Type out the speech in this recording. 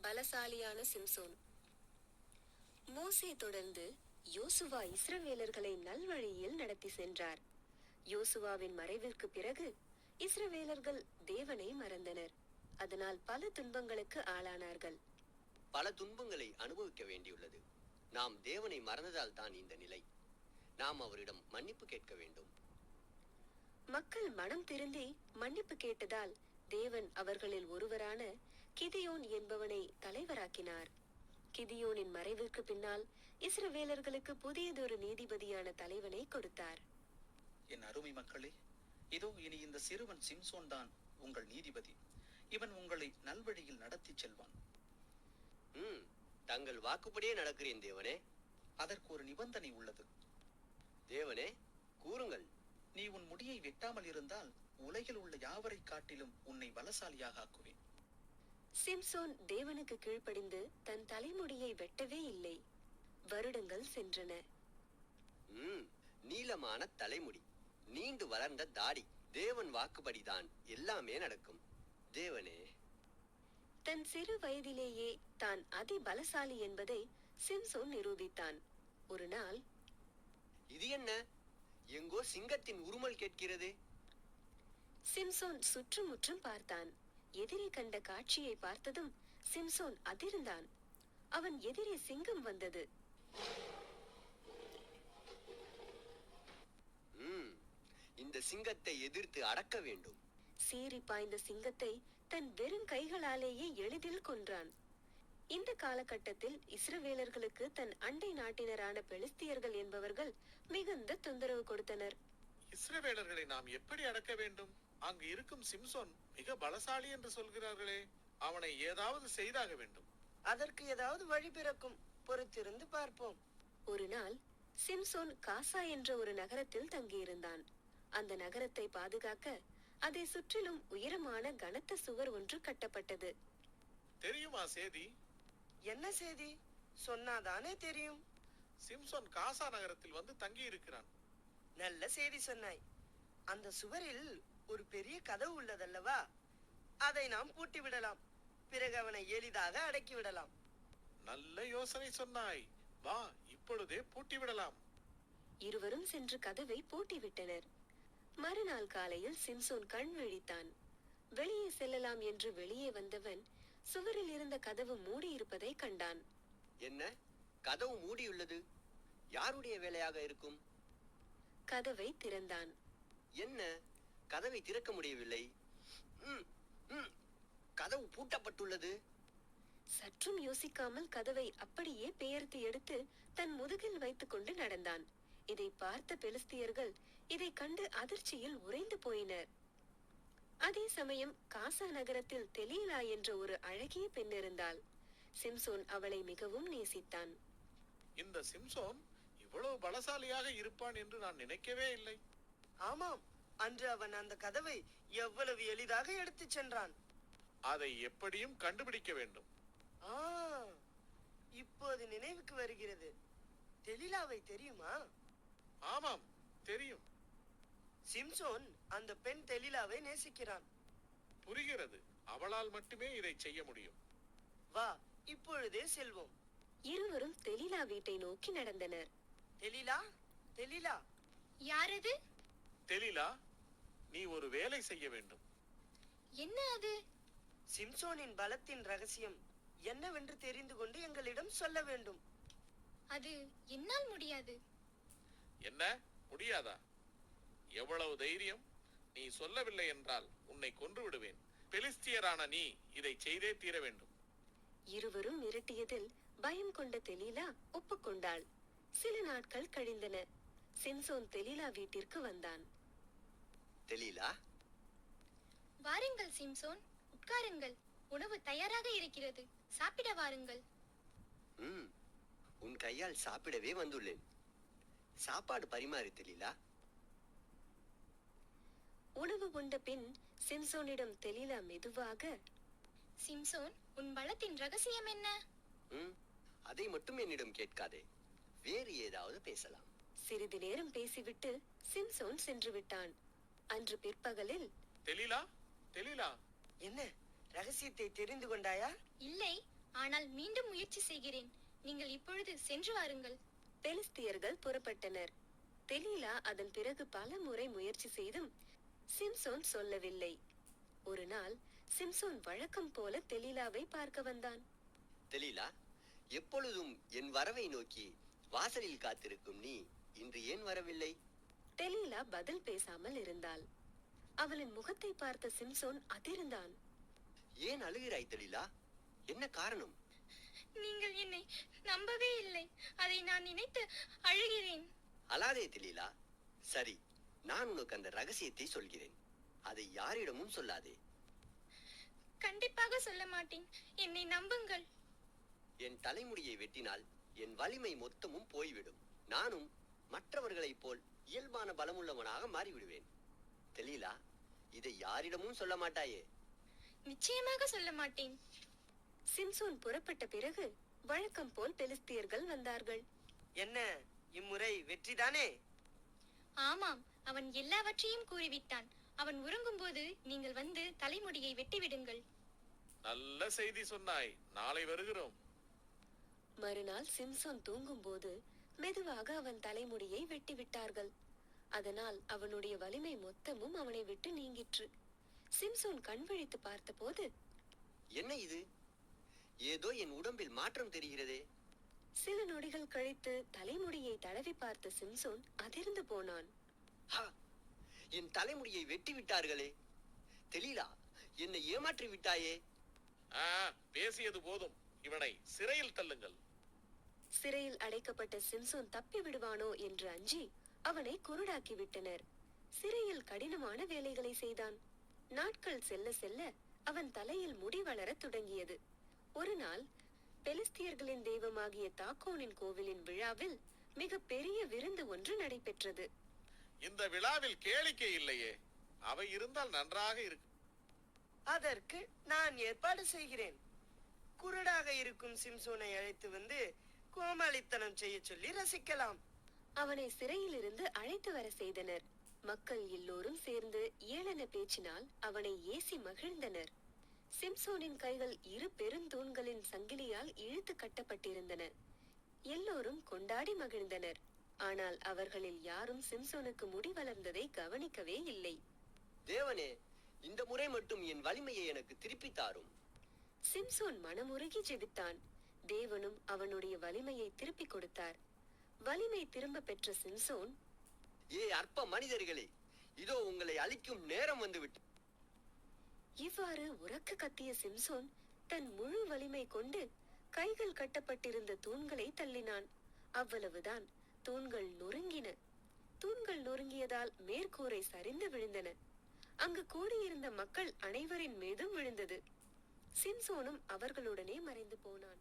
பலசாலியான சிம்சோன். மோசே தொடர்ந்து யோசுவா இஸ்ரவேலர்களை நல்வழியில் நடத்தி சென்றார். யோசுவாவின் மறைவிற்கு பிறகு இஸ்ரவேலர்கள் தேவனை மறந்தனர். அதனால் பல துன்பங்களுக்கு ஆளானார்கள். பல துன்பங்களை அனுபவிக்க வேண்டியுள்ளது. நாம் தேவனை மறந்ததால் தான் இந்த நிலை. நாம் அவரிடம் மன்னிப்பு கேட்க வேண்டும். மக்கள் மனம் திருந்தி மன்னிப்பு கேட்டதால் தேவன் அவர்களில் ஒருவரான கிதியோன் என்பவனை தலைவராக்கினார். கிதியோனின் மறைவிற்கு பின்னால் இஸ்ரவேலர்களுக்கு புதியதொரு நீதிபதியான தலைவனை கொடுத்தார். என் அருமை மக்களே, இதோ இனி இந்த சிறுவன் சிம்சோன் தான் உங்கள் நீதிபதி. இவன் உங்களை நல்வழியில் நடத்தி செல்வான். தங்கள் வாக்குப்படியே நடக்கிறேன் தேவனே. அதற்கு ஒரு நிபந்தனை உள்ளது. தேவனே, கூறுங்கள். நீ உன் முடியை வெட்டாமல் இருந்தால் உலகில் உள்ள யாவரை காட்டிலும் உன்னை பலசாலியாக ஆக்குவேன். சிம்சோன் தேவனுக்கு கீழ்ப்படிந்து தன் தலைமுடியை வெட்டவே இல்லை. வருடங்கள் சென்றன. நீளமான தலைமுடி, நீண்டு வளர்ந்த தாடி, தேவன் வாக்குப்படிதான் எல்லாமே நடக்கும். தேவனே, தன் சிறு வயதிலேயே தான் அதி பலசாலி என்பதை சிம்சோன் நிரூபித்தான். ஒரு நாள், இது என்ன, எங்கோ சிங்கத்தின் உருமல் கேட்கிறது. சிம்சோன் சுற்றுமுற்றும் பார்த்தான். எதிரே கண்ட காட்சியை பார்த்ததும் சிம்சோன் அதிர்ந்தான். அவன் எதிரே சிங்கம் வந்தது. இந்த சிங்கத்தை எதிர்த்து அடக்க வேண்டும். சீறி பாய்ந்த சிங்கத்தை தன் வெறும் கைகளாலேயே எளிதில் கொன்றான். இந்த காலகட்டத்தில் இஸ்ரவேலர்களுக்கு தன் அண்டை நாட்டினரான பெலிஸ்தியர்கள் என்பவர்கள் மிகுந்த தொந்தரவு கொடுத்தனர். இஸ்ரவேலர்களை நாம் எப்படி அடக்க வேண்டும்? அங்கு இருக்கும் சிம்சோன் மிக பலசாலி என்று சொல்கிறார்களே, அவனை ஏதாவது செய்தாக வேண்டும். அதற்கு ஏதாவது வழி பிறக்கும், பொறுத்திருந்து பார்ப்போம். ஒரு நாள் சிம்சோன் காசா என்ற ஒரு நகரத்தில் தங்கியிருந்தான். அந்த நகரத்தை பாதுகாக்க அதை சுற்றிலும் உயரமான கனத்த சுவர் ஒன்று கட்டப்பட்டது. தெரியுமா சேதி? என்ன செய்தி? சொன்னாதானே தெரியும். சிம்சோன் காசா நகரத்தில் வந்து தங்கி இருக்கிறான். நல்ல செய்தி சொன்னாய். அந்த சுவரில் ஒரு பெரிய கதவு உள்ளதல்லவா, அதை நாம் பூட்டி விடலாம். பிறகு அவனை எளிதாக அடக்கி விடலாம். நல்ல யோசனை சொன்னாய். வா, இப்பொழுதே பூட்டி விடலாம். இருவரும் சென்று கதவை பூட்டி விட்டனர். மறுநாள் காலையில் சிம்சோன் கண் விழித்தான். வெளியே செல்லலாம் என்று வெளியே வந்தவன் சுவரில் இருந்த கதவு மூடி இருப்பதை கண்டான். என்ன, கதவு மூடியுள்ளது? யாருடைய வேலையாக இருக்கும்? கதவை திறந்தான். என்ன, கதவை திறக்க முடியவில்லை. கதவு பூட்டப்பட்டுள்ளது. சற்றும் யோசிக்காமல் கதவை அப்படியே பெயர்த்து எடுத்து தன் முதுகில் வைத்துக் கொண்டு நடந்தான். இதை பார்த்த பெலிஸ்தியர்கள் இதை கண்டு அதிர்ச்சியில் உறைந்து போயினர். அதே சமயம் காசா நகரத்தில் தெலீலா என்ற ஒரு அழகிய பெண் இருந்தாள். சிம்சோன் அவளை மிகவும் நேசித்தான். இந்த சிம்சோன் இவ்வளவு பலசாலியாக இருப்பான் என்று நான் நினைக்கவே இல்லை. ஆமாம், அன்று அவன் அந்த கதவை எவ்வளவு எளிதாக எடுத்து சென்றான். அதை எப்படியும் கண்டுபிடிக்க வேண்டும். இப்போது நினைவுக்கு வருகிறது. தெலீலாவை தெரியுமா? ஆமாம், தெரியும். சிம்சோன் அந்த பெண் தெலீலாவை நேசிக்கிறான். புரிகிறது. அவளால் மட்டுமே இதை செய்ய முடியும். வா, இப்பொழுதே செல்வோம். இருவரும் தெலீலா வீட்டை நோக்கி நடந்தனர். தெலீலா, தெலீலா. யாரது? தெலீலா, நீ ஒரு வேலை செய்ய வேண்டும். என்ன அது? சிம்சோனின் பலத்தின் ரகசியம் என்னவென்று தெரிந்து கொண்டு எங்களிடம் சொல்ல வேண்டும். அது என்னால் முடியாது. என்ன, முடியாதா? எவ்வளவு தைரியம்! நீ சொல்லவில்லை என்றால் உன்னை கொன்று விடுவேன். பெலிஸ்தியரான நீ இதை செய்தே தீர வேண்டும். இருவரும் மிரட்டியதில் பயம் கொண்ட தெலீலா ஒப்புக்கொண்டாள். சில நாட்கள் கழிந்தன. சிம்சோன் தெலீலா வீட்டிற்கு வந்தான். தெலீலா, வாருங்கள் சிம்சோன், உட்காருங்கள். உணவு தயாராக இருக்கிறது, சாப்பிட வாருங்கள். உன் கையால் சாப்பிடவே வந்துள்ளேன். சாப்பாடு பரிமாறு தெலீலா. உணவு உண்ட பின் சிம்சோனிடம் தெலீலா மெதுவாக, சிம்சோன், உன் பலத்தின் ரகசியம் என்ன? அதை மட்டும் என்னிடம் கேட்காதே, வேறு ஏதாவது பேசலாம். சிறிது நேரம் பேசிவிட்டு சிம்சோன் சென்று விட்டான். அன்று பிற்பகலில், தெலீலா, தெலீலா. என்ன, ரகசியத்தை தெரிந்து கொண்டாயா? இல்லை, ஆனால் மீண்டும் முயற்சி செய்கிறேன். நீங்கள் இப்பொழுது சென்று வாருங்கள். பெலிஸ்தியர்கள் புறப்பட்டனர். தெலீலா அதன் பிறகு பல முறை முயற்சி செய்தும் சிம்சோன் சொல்லவில்லை. ஒரு நாள் சிம்சோன் வழக்கம் போல தெலீலாவை பார்க்க வந்தான். தெலீலா, எப்பொழுதும் என் வரவை நோக்கி வாசலில் காத்திருக்கும் நீ இன்று ஏன் வரவில்லை? தெலீலா பதில் பேசாமல் இருந்தாள். அவளின் முகத்தை பார்த்த சிம்சோன் அதிர்ந்தான். ஏன் அழுகிறாய் தெலீலா? என்ன காரணம்? நீங்கள் என்னை நம்பவே இல்லை. அதை நான் நினைத்து அழுகிறேன். அழாதே தெலீலா. சரி, நான் உனக்கு அந்த ரகசியத்தை சொல்கிறேன். அதை யாரிடமும் சொல்லாதே. கண்டிப்பாக சொல்ல மாட்டேன். என்னை நம்புங்கள். என் தலைமுடியை வெட்டினால் என் வலிமை மொத்தமும் போய்விடும். நானும் மற்றவர்களைப் போல் இயல்பான பலமுள்ளவனாக மாறிவிடுவேன். தெலீலா, இதை யாரிடமும் சொல்ல மாட்டாயே? நிச்சயமாக சொல்ல மாட்டேன். சிம்சோன் புறப்பட்ட பிறகு வழக்கம் போல் பெலிஸ்தியர்கள் வந்தார்கள். என்ன, இம்முறை வெற்றிதானே? ஆமாம், அவன் எல்லாவற்றையும் கூறிவிட்டான். அவன் உறங்கும்போது நீங்கள் வந்து தலைமுடியை வெட்டிவிடுங்கள். நல்ல செய்தி சொன்னாய். நாளை வருகிறோம். மறுநாள் சிம்சோன் தூங்கும்போது மெதுவாக அவன் தலைமுடியை வெட்டிவிட்டார்கள். அதனால் அவனுடைய வலிமை மொத்தமும் அவனை விட்டு நீங்கிற்று. சிம்சோன் கண் விழித்து பார்த்தபோது, என்ன இது? ஏதோ என் உடம்பில் மாற்றம் தெரிகிறதே. சில நொடிகள் கழித்து தலைமுடியை தடவி பார்த்த சிம்சோன் அதிர்ந்து போனான். ஹா! என் தலைமுடியை வெட்டி விட்டார்களே. தெலீலா, என்னை ஏமாற்றி விட்டாயே. பேசியது போதும். இவனை சிறையில் தள்ளுங்கள். சிறையில் அடைக்கப்பட்ட சிம்சோன் தப்பி விடுவானோ என்று அஞ்சி அவனை குருடாக்கி விட்டனர். சிறையில் கடினமான வேலைகளை செய்தான். நாட்கள் செல்ல செல்ல அவன் தலையில் முடி வளரத் தொடங்கியது. ஒரு நாள் பெலிஸ்தியர்களின் தெய்வமாகிய தாக்கோனின் கோவிலின் விழாவில் மிக பெரிய விருந்து ஒன்று நடைபெற்றது. இந்த விழாவில் கேளிக்கை இல்லையே. அவை இருந்தால் நன்றாக இருக்கு. அதற்கு நான் ஏற்பாடு செய்கிறேன். குருடாக இருக்கும் சிம்சோனை அழைத்து வந்து கோமாளித்தனம் செய்ய சொல்லி ரசிக்கலாம். அவனை சிறையிலிருந்து அழைத்து வர செய்தனர். மக்கள் எல்லோரும் சேர்ந்து ஏளன பேச்சினால் அவனை ஏசி மகிழ்ந்தனர். சிம்சோனின் கைகள் இரு பெருந்தூண்களின் சங்கிலியால் இழுத்து கட்டப்பட்டிருந்தன. எல்லோரும் கொண்டாடி மகிழ்ந்தனர். ஆனால் அவர்களில் யாரும் சிம்சோனுக்கு முடி வளர்ந்ததை கவனிக்கவே இல்லை. தேவனே, இந்த முறை மட்டும் என் வலிமையை எனக்கு திருப்பி தாரும். சிம்சோன் மனமுருகி ஜெபித்தான். தேவனும் அவனுடைய வலிமையை திருப்பி கொடுத்தார். வலிமை திரும்ப பெற்ற சிம்சோன், அற்ப மனிதர்களே, இதோ உங்களை அழிக்கும் நேரம் வந்துவிட்டு. இவ்வாறு உரக்க கத்திய சிம்சோன் தன் முழு வலிமை கொண்டு கைகள் கட்டப்பட்டிருந்த தூண்களை தள்ளினான். அவ்வளவுதான், தூண்கள் நொறுங்கின. தூண்கள் நொறுங்கியதால் மேற்கூரை சரிந்து விழுந்தன. அங்கு கூடியிருந்த மக்கள் அனைவரின் மீதும் விழுந்தது. சிம்சோனும் அவர்களுடனே மறைந்து போனான்.